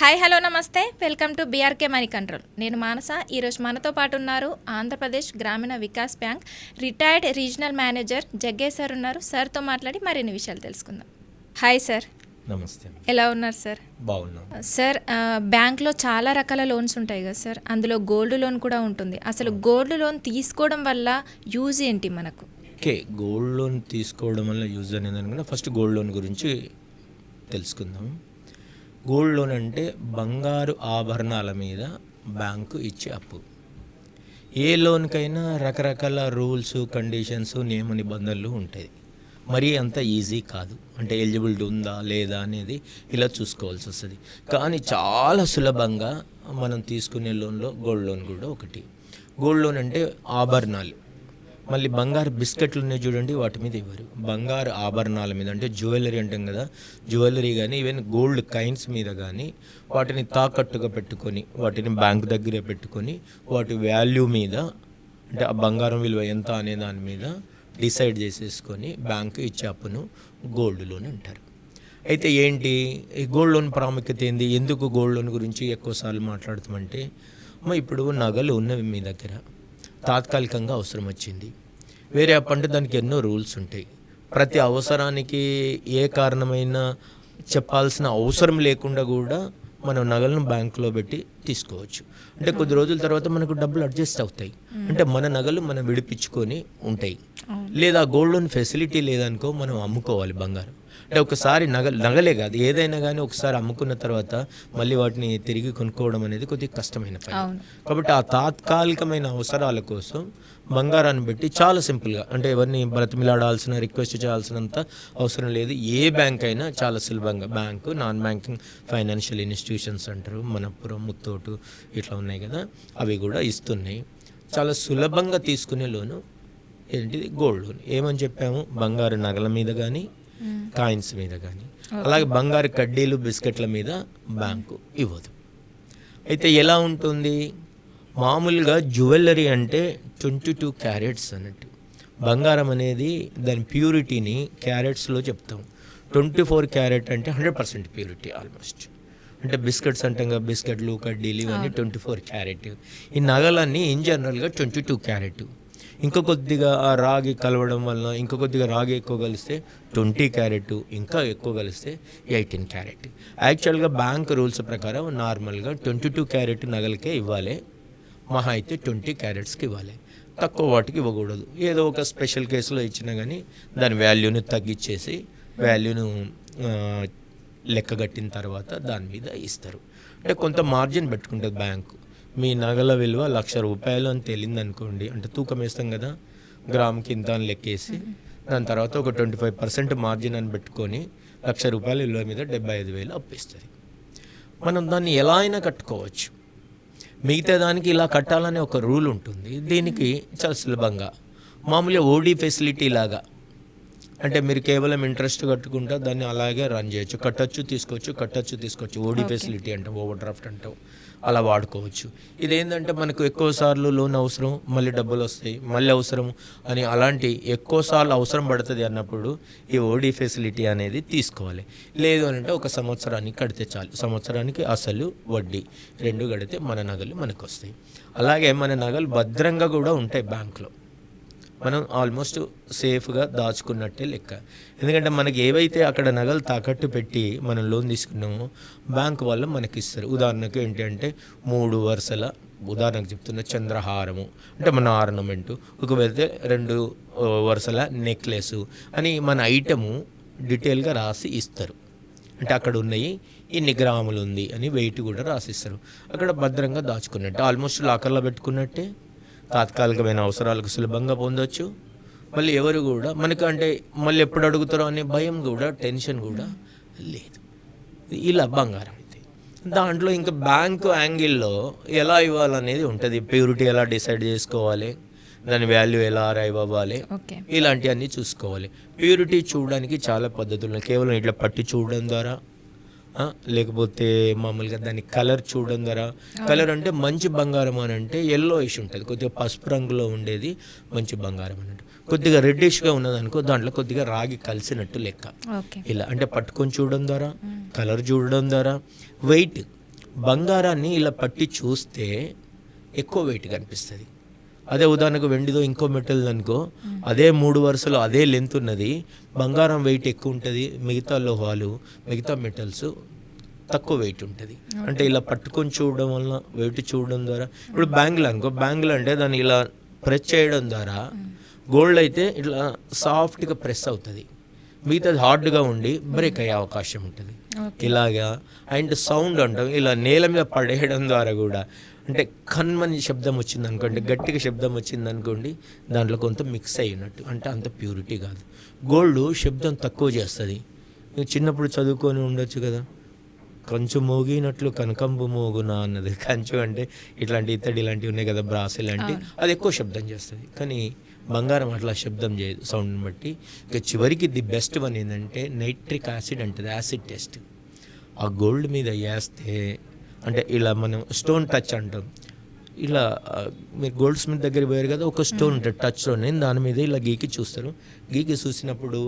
Hi hello నమస్తే welcome to BRK money control. నేను మానస. ఈరోజు మనతో పాటు ఉన్నారు Andhra Pradesh Grameena Vikas bank retired regional manager Jaggayya sir ఉన్నారు. సార్తో మాట్లాడి మరిన్ని విషయాలు తెలుసుకుందాం. Hi sir. నమస్తే. ఎలా ఉన్నారు సార్? బాగున్నాం సార్. బ్యాంక్లో చాలా రకాల లోన్స్ ఉంటాయి కదా సార్, అందులో గోల్డ్ లోన్ కూడా ఉంటుంది. అసలు గోల్డ్ లోన్ తీసుకోవడం వల్ల యూజ్ ఏంటి మనకు? ఓకే, గోల్డ్ లోన్ తీసుకోవడం వల్ల యూజ్ అనేది అనుకుంటే ఫస్ట్ గోల్డ్ లోన్ గురించి తెలుసుకుందాం. గోల్డ్ లోన్ అంటే బంగారు ఆభరణాల మీద బ్యాంకు ఇచ్చే అప్పు. ఏ లోన్కైనా రకరకాల రూల్స్, కండిషన్స్, నియమ నిబంధనలు ఉంటాయి. మరీ అంత ఈజీ కాదు. అంటే ఎలిజిబిలిటీ ఉందా లేదా అనేది ఇలా చూసుకోవాల్సి వస్తుంది. కానీ చాలా సులభంగా మనం తీసుకునే లోన్లో గోల్డ్ లోన్ కూడా ఒకటి. గోల్డ్ లోన్ అంటే ఆభరణాలు, మళ్ళీ బంగారు బిస్కెట్లు ఉన్నాయి చూడండి, వాటి మీద ఇవ్వరు. బంగారు ఆభరణాల మీద అంటే జ్యువెలరీ అంటాం కదా, జ్యువెలరీ కానీ ఈవెన్ గోల్డ్ కాయిన్స్ మీద కానీ వాటిని తాకట్టుగా పెట్టుకొని, వాటిని బ్యాంక్ దగ్గరే పెట్టుకొని వాటి వాల్యూ మీద అంటే ఆ బంగారం విలువ ఎంత అనే దాని మీద డిసైడ్ చేసేసుకొని బ్యాంకు ఇచ్చే అప్పును గోల్డ్ లోన్ అంటారు. అయితే ఏంటి ఈ గోల్డ్ లోన్ ప్రాముఖ్యత ఏంది, ఎందుకు గోల్డ్ లోన్ గురించి ఎక్కువసార్లు మాట్లాడుతామంటే, ఇప్పుడు నగలు ఉన్నవి మీ దగ్గర, తాత్కాలికంగా అవసరం వచ్చింది, వేరే అప్పు అంటే దానికి ఎన్నో రూల్స్ ఉంటాయి. ప్రతి అవసరానికి ఏ కారణమైనా చెప్పాల్సిన అవసరం లేకుండా కూడా మనం నగలను బ్యాంకులో పెట్టి తీసుకోవచ్చు. అంటే కొద్ది రోజుల తర్వాత మనకు డబ్బులు అడ్జస్ట్ అవుతాయి. అంటే మన నగలు మనం విడిపించుకొని ఉంటాయి. లేదా గోల్డ్ లోన్ ఫెసిలిటీ లేదనుకో మనం అమ్ముకోవాలి బంగారం. అంటే ఒకసారి నగలే కాదు ఏదైనా కానీ ఒకసారి అమ్ముకున్న తర్వాత మళ్ళీ వాటిని తిరిగి కొనుక్కోవడం అనేది కొద్దిగా కష్టమైన పని. కాబట్టి ఆ తాత్కాలికమైన అవసరాల కోసం బంగారాన్ని పెట్టి చాలా సింపుల్గా, అంటే ఎవరిని బ్రతిమిలాడాల్సిన, రిక్వెస్ట్ చేయాల్సినంత అవసరం లేదు. ఏ బ్యాంక్ అయినా చాలా సులభంగా, bank, non banking financial institutions అంటారు, మనపురం, ముత్తోటు ఇట్లా ఉన్నాయి కదా, అవి కూడా ఇస్తున్నాయి. చాలా సులభంగా తీసుకునే లోను ఏంటిది గోల్డ్ లోన్. ఏమని చెప్పాము, బంగారు నగల మీద కానీ కాయిన్స్ మీద కానీ, అలాగే బంగారు కడ్డీలు, బిస్కెట్ల మీద బ్యాంకు ఇవ్వదు. అయితే ఎలా ఉంటుంది, మామూలుగా జ్యువెలరీ అంటే 22 క్యారెట్స్ అన్నట్టు. బంగారం అనేది దాని ప్యూరిటీని క్యారెట్స్లో చెప్తాం. 24 క్యారెట్ అంటే 100% ప్యూరిటీ ఆల్మోస్ట్. అంటే బిస్కెట్స్ అంటాం కదా, బిస్కెట్లు, కడ్డీలు ఇవన్నీ 24 క్యారెట్. ఈ నగలన్నీ ఇన్ జనరల్గా 22 క్యారెట్. ఇంకా కొద్దిగా ఆ రాగి కలవడం వల్ల ఇంకా కొద్దిగా రాగి ఎక్కువ కలిస్తే 20 క్యారెట్, ఇంకా ఎక్కువ కలిస్తే 18 క్యారెట్. యాక్చువల్గా బ్యాంక్ రూల్స్ ప్రకారం నార్మల్గా 22 క్యారెట్ నగలకే ఇవ్వాలి, మహా అయితే 20 క్యారెట్స్కి ఇవ్వాలి, తక్కువ వాటికి ఇవ్వకూడదు. ఏదో ఒక స్పెషల్ కేసులో ఇచ్చినా కానీ దాని వాల్యూని తగ్గించేసి వాల్యూను లెక్కగట్టిన తర్వాత దాని మీద ఇస్తారు. అంటే కొంత మార్జిన్ పెట్టుకుంటుంది బ్యాంకు. మీ నగల విలువ ₹1,00,000 అని తేలింది అనుకోండి, అంటే తూకం వేస్తాం కదా, గ్రామ్కి ఇంత అని లెక్కేసి దాని తర్వాత ఒక 25% మార్జిన్ అని పెట్టుకొని ₹1,00,000 విలువ మీద 75,000 అప్పిస్తుంది. మనం దాన్ని ఎలా అయినా కట్టుకోవచ్చు. మిగతా దానికి ఇలా కట్టాలనే ఒక రూల్ ఉంటుంది. దీనికి చాలా సులభంగా మామూలుగా ఓడీ ఫెసిలిటీ లాగా, అంటే మీరు కేవలం ఇంట్రెస్ట్ కట్టుకుంటా దాన్ని అలాగే రన్ చేయొచ్చు, కట్టచ్చు తీసుకోవచ్చు. ఓడీ ఫెసిలిటీ అంటాం, ఓవర్ డ్రాఫ్ట్ అంటాం, అలా వాడుకోవచ్చు. ఇదేంటంటే మనకు ఎక్కువ సార్లు లోన్ అవసరం, మళ్ళీ డబ్బులు వస్తాయి, మళ్ళీ అవసరం అని అలాంటి ఎక్కువ సార్లు అవసరం పడుతుంది అన్నప్పుడు ఈ ఓడీ ఫెసిలిటీ అనేది తీసుకోవాలి. లేదు అని అంటే ఒక సంవత్సరానికి కడితే చాలు. సంవత్సరానికి అసలు వడ్డీ 2 కడితే మన నగలు మనకు వస్తాయి. అలాగే మన నగలు భద్రంగా కూడా ఉంటాయి బ్యాంకులో, మనం ఆల్మోస్ట్ సేఫ్గా దాచుకున్నట్టే లెక్క. ఎందుకంటే మనకి ఏవైతే అక్కడ నగలు తాకట్టు పెట్టి మనం లోన్ తీసుకున్నామో బ్యాంకు వాళ్ళు మనకి ఇస్తారు. ఉదాహరణకు ఏంటి అంటే 3 వరుసల, ఉదాహరణకు చెప్తున్న చంద్రహారము అంటే మన ఆర్నమెంటు, ఒకవేళ 2 వరుసల నెక్లెస్ అని మన ఐటము డీటెయిల్గా రాసి ఇస్తారు. అంటే అక్కడ ఉన్నాయి ఇన్ని గ్రాములు ఉంది అని వెయిట్ కూడా రాసిస్తారు. అక్కడ భద్రంగా దాచుకున్నట్టే, ఆల్మోస్ట్ లాకర్లో పెట్టుకున్నట్టే. తాత్కాలికమైన అవసరాలకు సులభంగా పొందొచ్చు. మళ్ళీ ఎవరు కూడా మనకు అంటే మళ్ళీ ఎప్పుడు అడుగుతారో అనే భయం కూడా, టెన్షన్ కూడా లేదు. ఇలా బంగారం అయితే దాంట్లో ఇంకా బ్యాంకు యాంగిల్లో ఎలా ఇవ్వాలనేది ఉంటుంది. ప్యూరిటీ ఎలా డిసైడ్ చేసుకోవాలి, దాని వాల్యూ ఎలా అరైవ్ అవ్వాలి, ఇలాంటివన్నీ చూసుకోవాలి. ప్యూరిటీ చూడడానికి చాలా పద్ధతులు ఉన్నాయి. కేవలం ఇట్లా పట్టి చూడడం ద్వారా, లేకపోతే మామూలుగా దాని కలర్ చూడడం ద్వారా. కలర్ అంటే మంచి బంగారం అని అంటే yellowish ఉంటుంది, కొద్దిగా పసుపు రంగులో ఉండేది మంచి బంగారం అన్నట్టు. కొద్దిగా రెడ్డిష్గా ఉన్నదనుకో దాంట్లో కొద్దిగా రాగి కలిసినట్టు లెక్క. ఇలా అంటే పట్టుకొని చూడడం ద్వారా, కలర్ చూడడం ద్వారా, వెయిట్ బంగారాన్ని ఇలా పట్టి చూస్తే ఎక్కువ వెయిట్ కనిపిస్తుంది. అదే ఉదాహరణకు వెండిదో ఇంకో మెటల్ అనుకో, అదే 3 వరుసలు అదే లెంత్ ఉన్నది, బంగారం వెయిట్ ఎక్కువ ఉంటుంది, మిగతా లోహాలు మిగతా మెటల్స్ తక్కువ వెయిట్ ఉంటుంది. అంటే ఇలా పట్టుకొని చూడడం వల్ల, వెయిట్ చూడడం ద్వారా, ఇప్పుడు బ్యాంగిల్ అనుకో, బ్యాంగిల్ అంటే దాన్ని ఇలా ప్రెస్ చేయడం ద్వారా, గోల్డ్ అయితే ఇట్లా సాఫ్ట్గా ప్రెస్ అవుతుంది, మిగతాది హార్డ్గా ఉండి బ్రేక్ అయ్యే అవకాశం ఉంటుంది. ఇలాగా అండ్ సౌండ్ అంటాం, ఇలా నేల మీద పడేయడం ద్వారా కూడా, అంటే కన్మని శబ్దం వచ్చింది అనుకోండి, గట్టిగా శబ్దం వచ్చింది అనుకోండి, దాంట్లో కొంత మిక్స్ అయినట్టు, అంటే అంత ప్యూరిటీ కాదు. గోల్డ్ శబ్దం తక్కువ చేస్తుంది. నువ్వు చిన్నప్పుడు చదువుకొని ఉండొచ్చు కదా, కంచు మోగినట్లు కనకంబు మోగునా అన్నది. కంచు అంటే ఇట్లాంటి ఇత్తడి ఇలాంటివి ఉన్నాయి కదా, బ్రాస్ ఇలాంటి, అది ఎక్కువ శబ్దం చేస్తుంది. కానీ బంగారం అట్లా శబ్దం చేయదు సౌండ్ని బట్టి. ఇక చివరికి ది బెస్ట్ వన్ ఏంటంటే నైట్రిక్ యాసిడ్ అంటుంది, యాసిడ్ టెస్ట్. ఆ గోల్డ్ మీద వేస్తే, అంటే ఇలా మనం స్టోన్ టచ్ అంటాం, ఇలా మీరు గోల్డ్ స్మిత్ దగ్గర పోయారు కదా, ఒక స్టోన్ ఉంటుంది టచ్ స్టోన్, దాని మీద ఇలా గీకి చూస్తారు. గీకి చూసినప్పుడు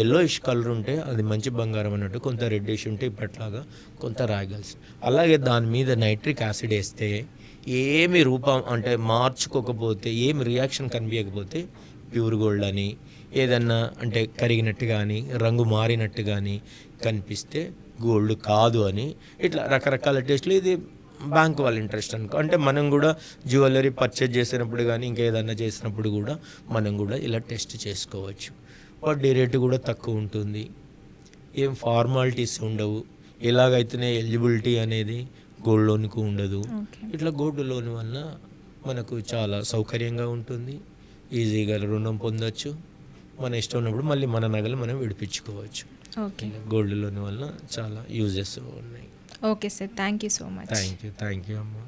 ఎల్లోయిష్ కలర్ ఉంటే అది మంచి బంగారం అన్నట్టు, కొంత రెడ్డిష్ ఉంటే ఇప్పట్లాగా కొంత రాయగల్స్. అలాగే దాని మీద నైట్రిక్ యాసిడ్ వేస్తే ఏమి రూపం అంటే మార్చుకోకపోతే, ఏమి రియాక్షన్ కనిపించకపోతే ప్యూర్ గోల్డ్ అని, ఏదన్నా అంటే కరిగినట్టు కానీ రంగు మారినట్టు కానీ కనిపిస్తే గోల్డ్ కాదు అని, ఇట్లా రకరకాల టెస్టులు. ఇది బ్యాంక్ వాళ్ళ ఇంట్రెస్ట్ అనుకో, అంటే మనం కూడా జ్యువెలరీ పర్చేజ్ చేసినప్పుడు కానీ ఇంకేదన్నా చేసినప్పుడు కూడా మనం కూడా ఇలా టెస్ట్ చేసుకోవచ్చు. వడ్డీ రేటు కూడా తక్కువ ఉంటుంది, ఏం ఫార్మాలిటీస్ ఉండవు, ఎలాగైతేనే ఎలిజిబిలిటీ అనేది గోల్డ్ లోన్కు ఉండదు. ఇట్లా గోల్డ్ లోన్ వల్ల మనకు చాలా సౌకర్యంగా ఉంటుంది, ఈజీగా రుణం పొందొచ్చు, మన ఇష్టం ఉన్నప్పుడు మళ్ళీ మన నగలు మనం విడిపించుకోవచ్చు. గోల్డ్ లోన్ వల్ల చాలా యూజెస్ ఉన్నాయి. Okay sir, thank you so much. Thank you అమ్మా.